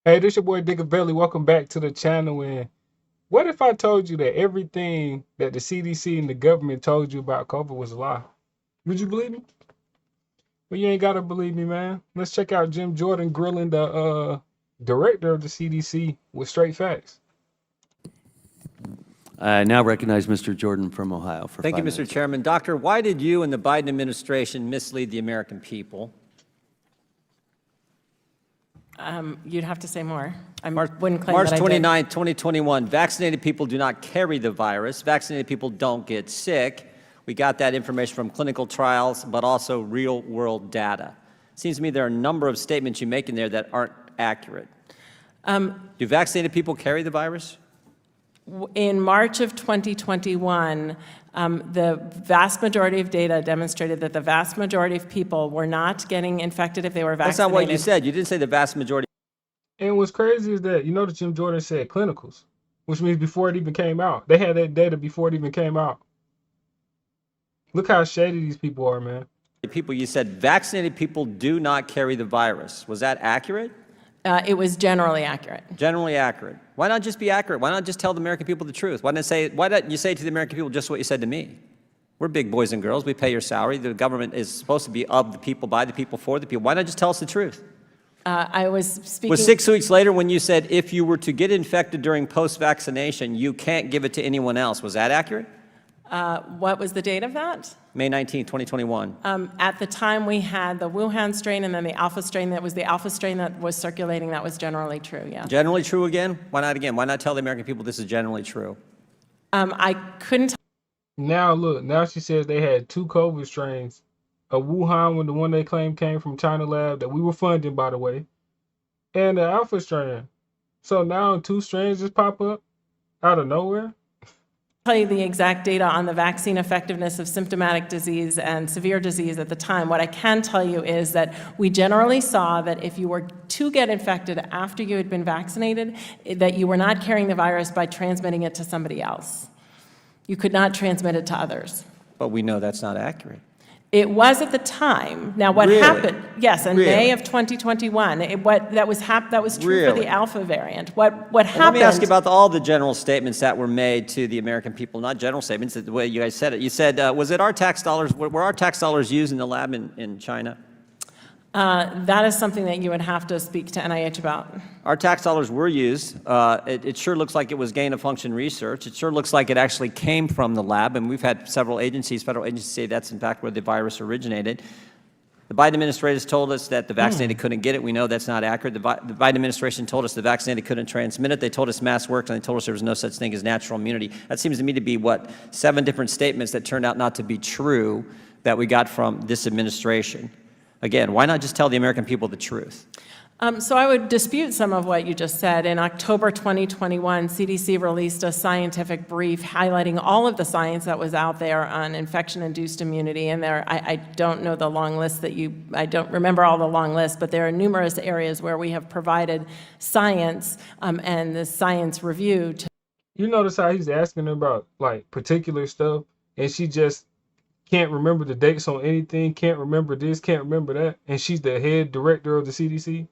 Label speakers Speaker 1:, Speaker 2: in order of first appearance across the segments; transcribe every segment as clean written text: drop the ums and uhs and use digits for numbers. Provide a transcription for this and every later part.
Speaker 1: Hey, this your boy Diggaveli. Welcome back to the channel. And what if I told you that everything that the CDC and the government told you about COVID was a lie? Would you believe me? Well, you ain't gotta believe me, man. Let's check out Jim Jordan grilling the director of the CDC with straight facts.
Speaker 2: I now recognize Mr. Jordan from Ohio for
Speaker 3: Thank you,
Speaker 2: 5
Speaker 3: Mr.
Speaker 2: minutes.
Speaker 3: Chairman. Doctor, why did you and the Biden administration mislead the American people?
Speaker 4: You'd have to say more. I
Speaker 3: March
Speaker 4: wouldn't claim that I did.
Speaker 3: 29, 2021, vaccinated people do not carry the virus. Vaccinated people don't get sick. We got that information from clinical trials, but also real-world data. It seems to me there are a number of statements you make in there that aren't accurate. Do vaccinated people carry the virus?
Speaker 4: In March of 2021, the vast majority of data demonstrated that the vast majority of people were not getting infected if they were vaccinated.
Speaker 3: That's not what you said. You didn't say the vast majority.
Speaker 1: And what's crazy is that that Jim Jordan said clinicals, which means before it even came out. They had that data before it even came out. Look how shady these people are, man.
Speaker 3: People, you said vaccinated people do not carry the virus. Was that accurate?
Speaker 4: It was generally accurate.
Speaker 3: Generally accurate. Why not just be accurate? Why not just tell the American people the truth? Why don't you say to the American people just what you said to me? We're big boys and girls. We pay your salary. The government is supposed to be of the people, by the people, for the people. Why not just tell us the truth?
Speaker 4: I was speaking.
Speaker 3: Was 6 weeks later when you said if you were to get infected during post-vaccination, you can't give it to anyone else. Was that accurate?
Speaker 4: What was the date of that?
Speaker 3: May 19, 2021.
Speaker 4: At the time, we had the Wuhan strain and then the alpha strain. That was the alpha strain that was circulating. That was generally true, yeah.
Speaker 3: Generally true again? Why not again? Why not tell the American people this is generally true?
Speaker 4: I couldn't.
Speaker 1: Now look, now she says they had two COVID strains. A Wuhan one, the one they claim came from China lab that we were funding, by the way, and the Alpha strain. So now two strains just pop up out of nowhere.
Speaker 4: Tell you the exact data on the vaccine effectiveness of symptomatic disease and severe disease at the time. What I can tell you is that we generally saw that if you were to get infected after you had been vaccinated, that you were not carrying the virus by transmitting it to somebody else. You could not transmit it to others.
Speaker 3: But we know that's not accurate.
Speaker 4: It was at the time. Now, what
Speaker 3: Really?
Speaker 4: happened? Yes, in
Speaker 3: Really?
Speaker 4: May of 2021. That was true for
Speaker 3: Really?
Speaker 4: the Alpha variant. What
Speaker 3: Well,
Speaker 4: happened?
Speaker 3: let me ask you about all the general statements that were made to the American people, not general statements, the way you guys said it. You said, was it our tax dollars, were our tax dollars used in the lab in China?
Speaker 4: That is something that you would have to speak to NIH about.
Speaker 3: Our tax dollars were used. It sure looks like it was gain-of-function research. It sure looks like it actually came from the lab, and we've had several agencies, federal agencies, say that's in fact where the virus originated. The Biden administration told us that the vaccinated couldn't get it. We know that's not accurate. The Biden administration told us the vaccinated couldn't transmit it. They told us masks worked, and they told us there was no such thing as natural immunity. That seems to me to be, what, 7 different statements that turned out not to be true that we got from this administration. Again, why not just tell the American people the truth?
Speaker 4: So I would dispute some of what you just said. In October 2021, CDC released a scientific brief highlighting all of the science that was out there on infection-induced immunity. And I don't know the long list I don't remember all the long lists, but there are numerous areas where we have provided science and the science review to.
Speaker 1: You notice how he's asking her about like particular stuff, and she just can't remember the dates on anything, can't remember this, can't remember that, and she's the head director of the CDC,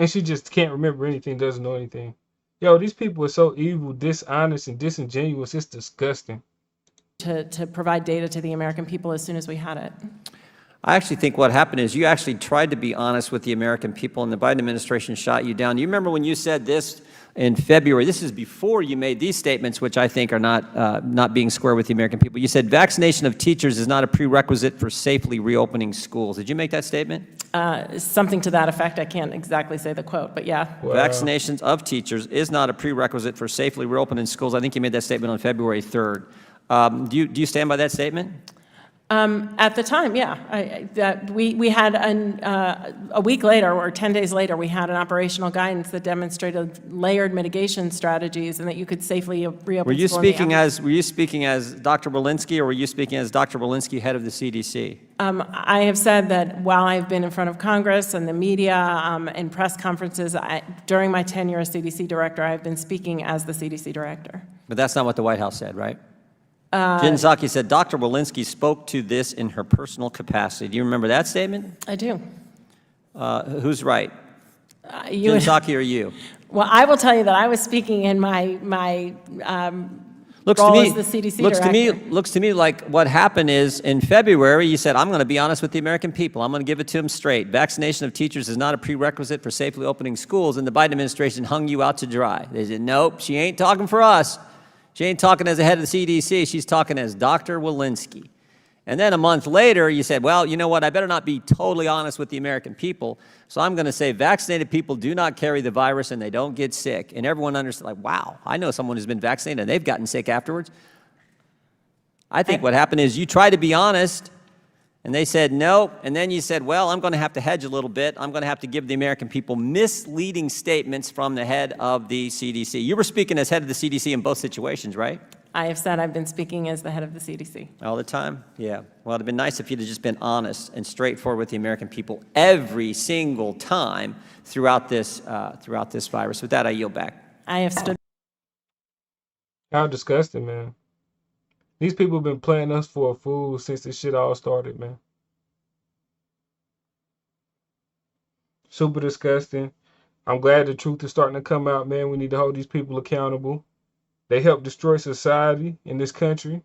Speaker 1: and she just can't remember anything, doesn't know anything. Yo, these people are so evil, dishonest, and disingenuous. It's disgusting.
Speaker 4: To provide data to the American people as soon as we had it.
Speaker 3: I actually think what happened is you actually tried to be honest with the American people, and the Biden administration shot you down. You remember when you said this in February? This is before you made these statements, which I think are not being square with the American people. You said vaccination of teachers is not a prerequisite for safely reopening schools. Did you make that statement?
Speaker 4: Something to that effect. I can't exactly say the quote, but yeah.
Speaker 1: Wow.
Speaker 3: Vaccinations of teachers is not a prerequisite for safely reopening schools. I think you made that statement on February 3rd. Do you stand by that statement?
Speaker 4: At the time, yeah. We had a week later or 10 days later, we had an operational guidance that demonstrated layered mitigation strategies and that you could safely reopen.
Speaker 3: Were you
Speaker 4: school in the
Speaker 3: speaking as Dr. Walensky, or were you speaking as Dr. Walensky, head of the CDC?
Speaker 4: I have said that while I've been in front of Congress and the media and press conferences, during my tenure as CDC director, I've been speaking as the CDC director.
Speaker 3: But that's not what the White House said, right? Jen Psaki said Dr. Walensky spoke to this in her personal capacity. Do you remember that statement?
Speaker 4: I do.
Speaker 3: Who's right?
Speaker 4: You
Speaker 3: Jen
Speaker 4: would,
Speaker 3: Psaki or you?
Speaker 4: well, I will tell you that I was speaking in my
Speaker 3: Looks to
Speaker 4: role
Speaker 3: me,
Speaker 4: as the CDC
Speaker 3: looks to me,
Speaker 4: director.
Speaker 3: looks to me like what happened is in February, you said, I'm going to be honest with the American people. I'm going to give it to them straight. Vaccination of teachers is not a prerequisite for safely opening schools, and the Biden administration hung you out to dry. They said, nope, she ain't talking for us. She ain't talking as the head of the CDC. She's talking as Dr. Walensky. And then a month later, you said, well, you know what? I better not be totally honest with the American people. So I'm going to say vaccinated people do not carry the virus and they don't get sick. And everyone understands, like, wow, I know someone who's been vaccinated and they've gotten sick afterwards. I think what happened is you tried to be honest and they said no. And then you said, well, I'm going to have to hedge a little bit. I'm going to have to give the American people misleading statements from the head of the CDC. You were speaking as head of the CDC in both situations, right?
Speaker 4: I have said I've been speaking as the head of the CDC.
Speaker 3: All the time? Yeah. Well, it'd been nice if you'd have just been honest and straightforward with the American people every single time throughout this virus. With that, I yield back.
Speaker 4: I have stood.
Speaker 1: How disgusting, man. These people have been playing us for a fool since this shit all started, man. Super disgusting. I'm glad the truth is starting to come out, man. We need to hold these people accountable. They help destroy society in this country.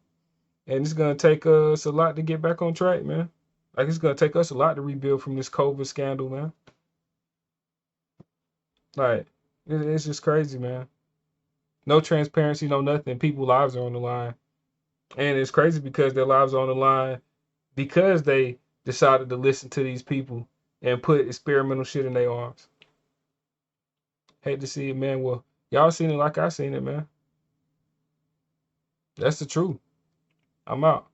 Speaker 1: And it's going to take us a lot to get back on track, man. Like, it's going to take us a lot to rebuild from this COVID scandal, man. Like, it's just crazy, man. No transparency, no nothing. People's lives are on the line. And it's crazy because their lives are on the line because they decided to listen to these people and put experimental shit in their arms. Hate to see it, man. Well, y'all seen it like I seen it, man. That's the truth. I'm out.